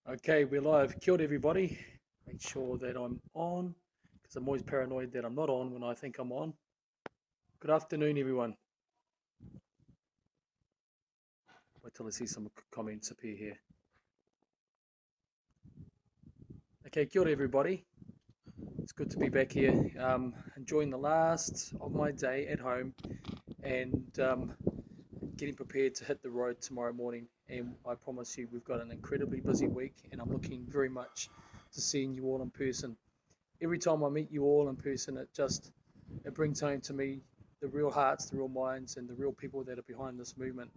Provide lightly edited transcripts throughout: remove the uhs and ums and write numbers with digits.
Okay, we're live. Kia ora, everybody. Make sure that I'm on because I'm always paranoid that I'm not on when I think I'm on. Good afternoon, everyone. Wait till I see some comments appear here. Okay, kia ora, everybody. It's good to be back here. Enjoying the last of my day at home and getting prepared to hit the road tomorrow morning. And I promise you, we've got an incredibly busy week, and I'm looking very much to seeing you all in person. Every time I meet you all in person, it brings home to me the real hearts, the real minds, and the real people that are behind this movement.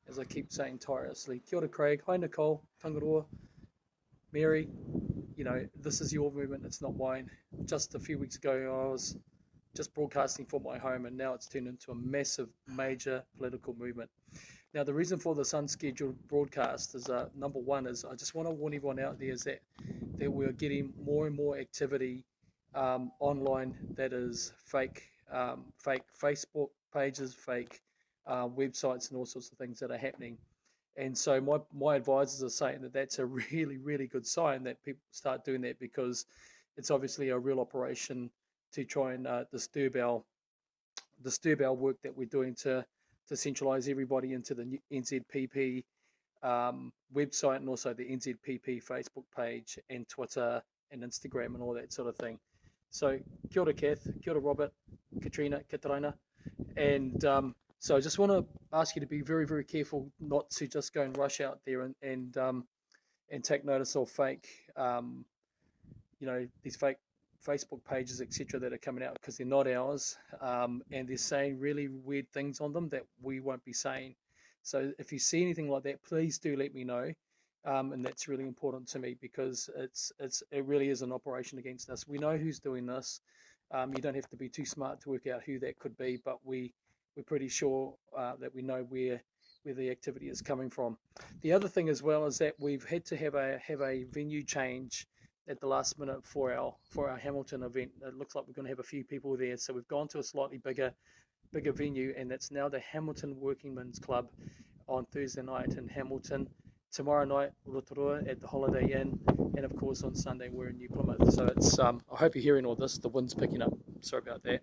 As I keep saying tirelessly, kia ora, Craig. Hi, Nicole. Tangaroa. Mary. This is your movement. It's not mine. Just a few weeks ago, I was just broadcasting for my home, and now it's turned into a massive, major political movement. Now, the reason for this unscheduled broadcast is number one is I just want to warn everyone out there is that we're getting more and more activity online that is fake Facebook pages, fake websites, and all sorts of things that are happening. And so my advisors are saying that that's a really, really good sign that people start doing that because it's obviously a real operation to try and disturb our work that we're doing to centralise everybody into the NZPP website and also the NZPP Facebook page and Twitter and Instagram and all that sort of thing. So kia ora, Kath, kia ora, Robert, Katrina, Katarina, and so I just want to ask you to be very, very careful not to just go and rush out there and take notice of fake, these fake Facebook pages, etc., that are coming out because they're not ours, and they're saying really weird things on them that we won't be saying. So if you see anything like that, please do let me know, and that's really important to me because it really is an operation against us. We know who's doing this. You don't have to be too smart to work out who that could be, but we're pretty sure that we know where the activity is coming from. The other thing as well is that we've had to have a venue change at the last minute for our Hamilton event. It looks like we're going to have a few people there, so we've gone to a slightly bigger venue, and that's now the Hamilton Workingmen's Club on Thursday night in Hamilton. Tomorrow night, Rotorua at the Holiday Inn, and of course on Sunday we're in New Plymouth. So it's I hope you're hearing all this. The wind's picking up. Sorry about that.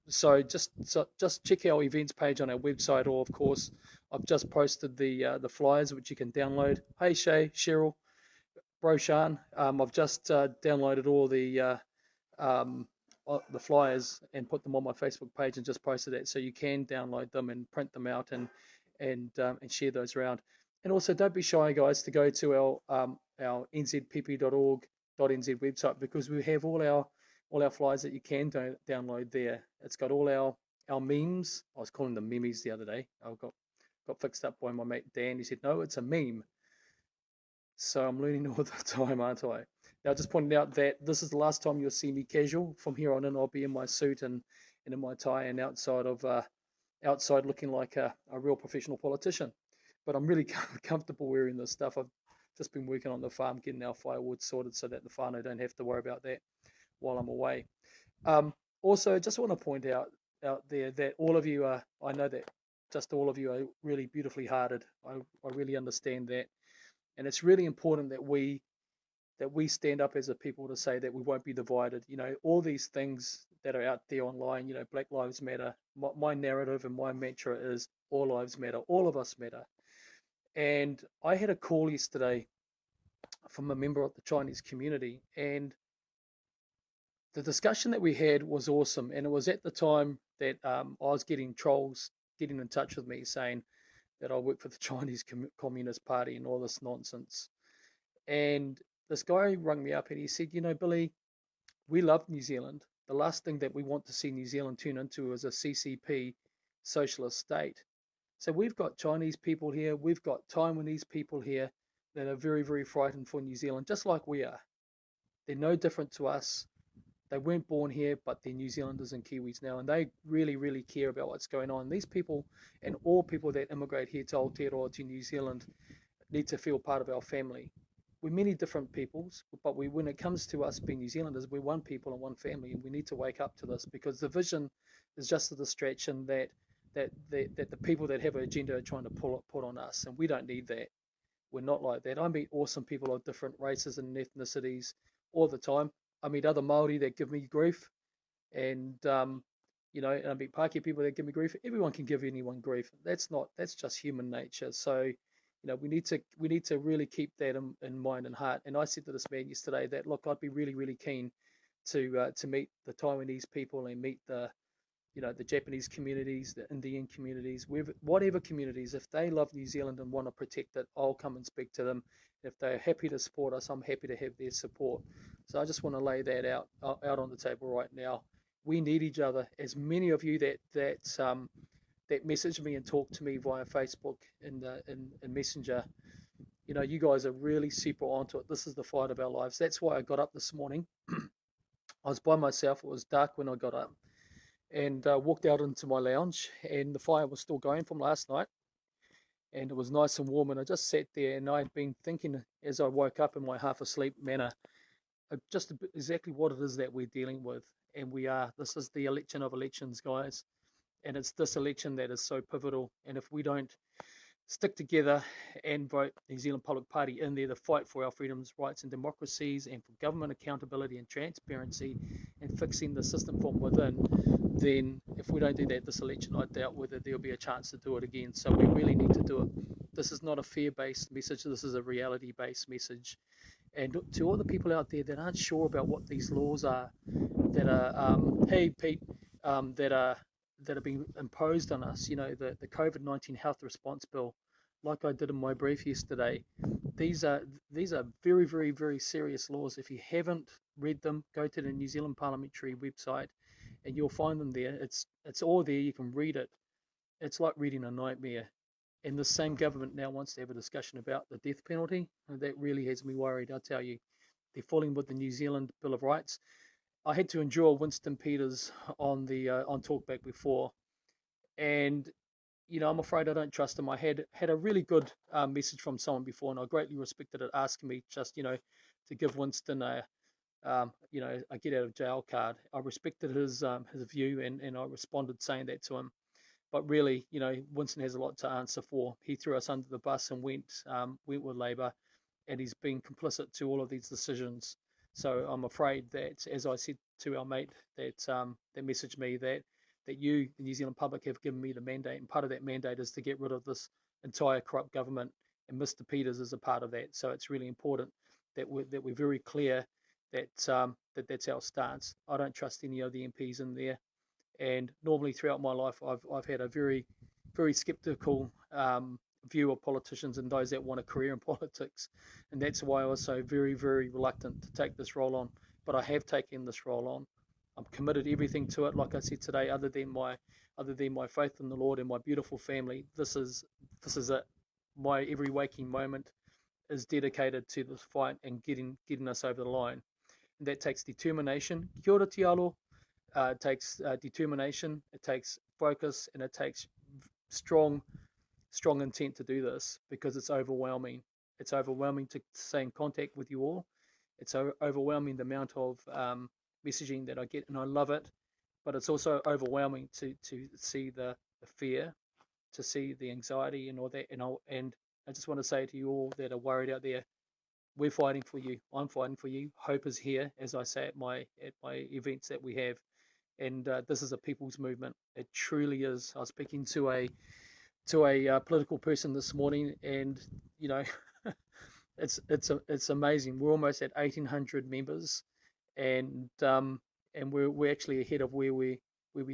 So just check our events page on our website, or of course I've just posted the flyers which you can download. Hey Shay, Cheryl, Broshan. I've just downloaded all um, the flyers and put them on my Facebook page and just posted that, so you can download them and print them out and share those around. And also, don't be shy, guys, to go to our nzpp.org.nz website because we have all our flyers that you can download there. It's got all our memes. I was calling them memes the other day. I got fixed up by my mate Dan. He said, "No, it's a meme." So I'm learning all the time, aren't I? Now, just pointing out that this is the last time you'll see me casual. From here on in, I'll be in my suit and in my tie and outside looking like a real professional politician. But I'm really comfortable wearing this stuff. I've just been working on the farm, getting our firewood sorted so that the whānau don't have to worry about that while I'm away. Also, just want to point out there that all of you are, I know that just all of you are really beautifully hearted. I really understand that. And it's really important that we stand up as a people to say that we won't be divided. All these things that are out there online, Black Lives Matter. My narrative and my mantra is all lives matter, all of us matter. And I had a call yesterday from a member of the Chinese community, and the discussion that we had was awesome. And it was at the time that I was getting trolls getting in touch with me saying that I work for the Chinese Communist Party and all this nonsense. And this guy rang me up and he said, Billy, we love New Zealand. The last thing that we want to see New Zealand turn into is a CCP socialist state. So we've got Chinese people here, we've got Taiwanese people here that are very, very frightened for New Zealand, just like we are. They're no different to us. They weren't born here, but they're New Zealanders and Kiwis now, and they really, really care about what's going on. These people and all people that immigrate here to Aotearoa, to New Zealand, need to feel part of our family. We're many different peoples, but when it comes to us being New Zealanders, we're one people and one family, and we need to wake up to this because the vision is just a distraction that the people that have an agenda are trying to put on us, and we don't need that. We're not like that. I meet awesome people of different races and ethnicities all the time. I meet other Maori that give me grief, and and I meet Pākehā people that give me grief. Everyone can give anyone grief. That's just human nature. So, we need to really keep that in mind and heart. And I said to this man yesterday that, look, I'd be really really keen to meet the Taiwanese people and meet the Japanese communities, the Indian communities, whatever communities. If they love New Zealand and want to protect it, I'll come and speak to them. If they're happy to support us, I'm happy to have their support. So I just want to lay that out on the table right now. We need each other. As many of you that message me and talk to me via Facebook in Messenger, you guys are really super onto it. This is the fight of our lives. That's why I got up this morning. I was by myself. It was dark when I got up, and walked out into my lounge, and the fire was still going from last night, and it was nice and warm, and I just sat there, and I'd been thinking as I woke up in my half asleep manner, just exactly what it is that we're dealing with. And this is the election of elections, guys, and it's this election that is so pivotal. And if we don't stick together and vote New Zealand Public Party in there to fight for our freedoms, rights and democracies, and for government accountability and transparency, and fixing the system from within, then if we don't do that this election, I doubt whether there'll be a chance to do it again. So we really need to do it. This is not a fear-based message. This is a reality-based message. And to all the people out there that aren't sure about what these laws are, that are, hey Pete, that are being imposed on us, the COVID-19 health response bill, like I did in my brief yesterday. These are very, very, very serious laws. If you haven't read them, go to the New Zealand Parliamentary website, and you'll find them there. It's all there. You can read it. It's like reading a nightmare. And the same government now wants to have a discussion about the death penalty, and that really has me worried. I tell you, they're falling with the New Zealand Bill of Rights. I had to endure Winston Peters on Talkback before, and I'm afraid I don't trust him. I had a really good message from someone before, and I greatly respected it, asking me just to give Winston a get out of jail card. I respected his view, and I responded saying that to him. But really, Winston has a lot to answer for. He threw us under the bus and went with Labor, and he's been complicit to all of these decisions. So I'm afraid that, as I said to our mate that messaged me, that you, the New Zealand public, have given me the mandate, and part of that mandate is to get rid of this entire corrupt government, and Mr. Peters is a part of that. So it's really important that we're very clear that that's our stance. I don't trust any of the MPs in there. And normally throughout my life, I've had a very, very skeptical view of politicians and those that want a career in politics, and that's why I was so very, very reluctant to take this role on. But I have taken this role on. I'm committed everything to it. Like I said today, other than my faith in the Lord and my beautiful family, this is it. My every waking moment is dedicated to this fight and getting us over the line. And that takes determination. Kia ora te alo. It takes determination, it takes focus, and it takes strong intent to do this, because it's overwhelming. It's overwhelming to stay in contact with you all. It's overwhelming the amount of messaging that I get, and I love it. But it's also overwhelming to see the fear, to see the anxiety and all that. And I just want to say to you all that are worried out there, we're fighting for you. I'm fighting for you. Hope is here, as I say at my events that we have. And this is a people's movement. It truly is. I was speaking to a political person this morning, and it's amazing. We're almost at 1,800 members, and we're actually ahead of where we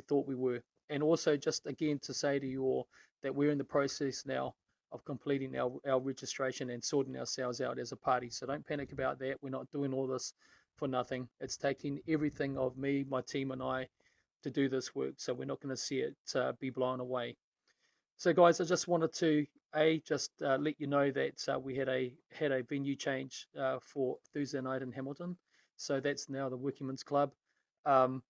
thought we were. And also, just again to say to you all that we're in the process now of completing our registration and sorting ourselves out as a party. So don't panic about that. We're not doing all this for nothing. It's taking everything of me, my team, and I to do this work. So we're not going to see it be blown away. So guys, I just wanted to just let you know that we had a venue change for Thursday night in Hamilton. So that's now the Workingmen's Club, and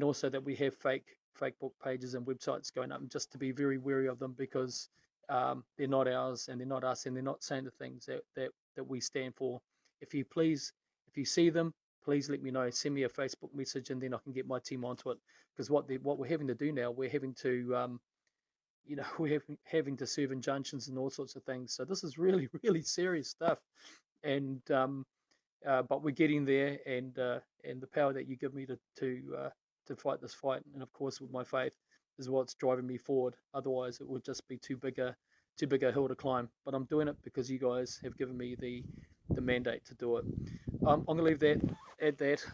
also that we have fake book pages and websites going up, and just to be very wary of them, because they're not ours and they're not us, and they're not saying the things that we stand for. If you see them, please let me know. Send me a Facebook message, and then I can get my team onto it. Because what we're having to do now, we're having to you know, we're having to serve injunctions and all sorts of things. So this is really, really serious stuff. And but we're getting there, and the power that you give me to fight this fight, and of course with my faith, is what's driving me forward. Otherwise, it would just be too big a hill to climb. But I'm doing it because you guys have given me the mandate to do it. I'm gonna leave that at that.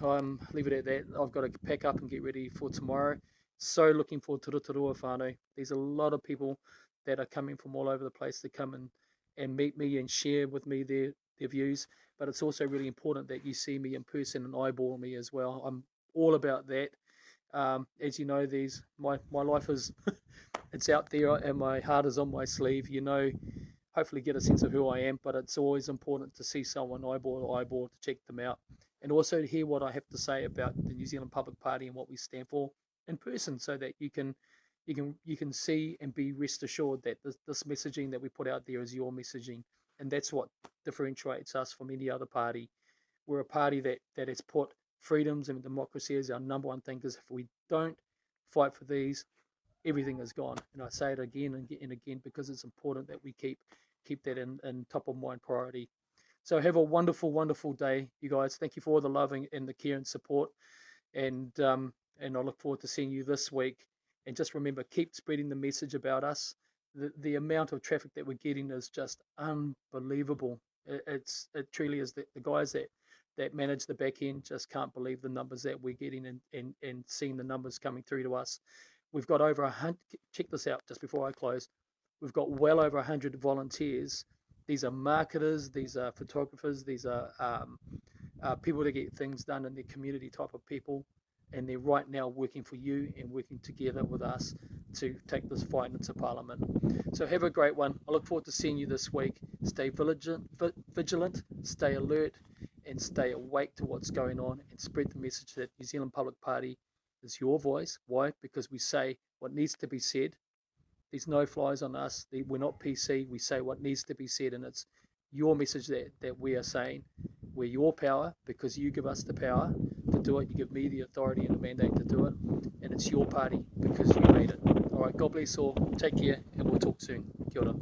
Leave it at that. I've got to pack up and get ready for tomorrow. So looking forward to Rotorua whānau. There's a lot of people that are coming from all over the place to come and meet me and share with me their views. But it's also really important that you see me in person and eyeball me as well. I'm all about that. As you know, my life is it's out there and my heart is on my sleeve. You know, hopefully get a sense of who I am, but it's always important to see someone eyeball to eyeball to check them out, and also to hear what I have to say about the New Zealand Public Party and what we stand for in person, so that you can see and be rest assured that this messaging that we put out there is your messaging, and that's what differentiates us from any other party. We're a party that has put freedoms and democracy as our number one thing, because if we don't fight for these, everything is gone. And I say it again and again because it's important that we keep that in top of mind priority. So have a wonderful, wonderful day, you guys. Thank you for all the love and the care and support. And I look forward to seeing you this week. And just remember, keep spreading the message about us. The amount of traffic that we're getting is just unbelievable. It truly is. The guys that manage the back end just can't believe the numbers that we're getting, and seeing the numbers coming through to us. We've got over 100, check this out just before I close. We've got well over 100 volunteers. These are marketers, these are photographers, these are people to get things done in their community type of people. And they're right now working for you and working together with us to take this fight into Parliament. So have a great one. I look forward to seeing you this week. Stay vigilant, stay alert, and stay awake to what's going on, and spread the message that New Zealand Public Party is your voice. Why? Because we say what needs to be said. There's no flies on us. We're not PC. We say what needs to be said, and it's your message that we are saying. We're your power because you give us the power to do it. You give me the authority and the mandate to do it, and it's your party because you made it. All right, God bless all. Take care, and we'll talk soon. Kia ora.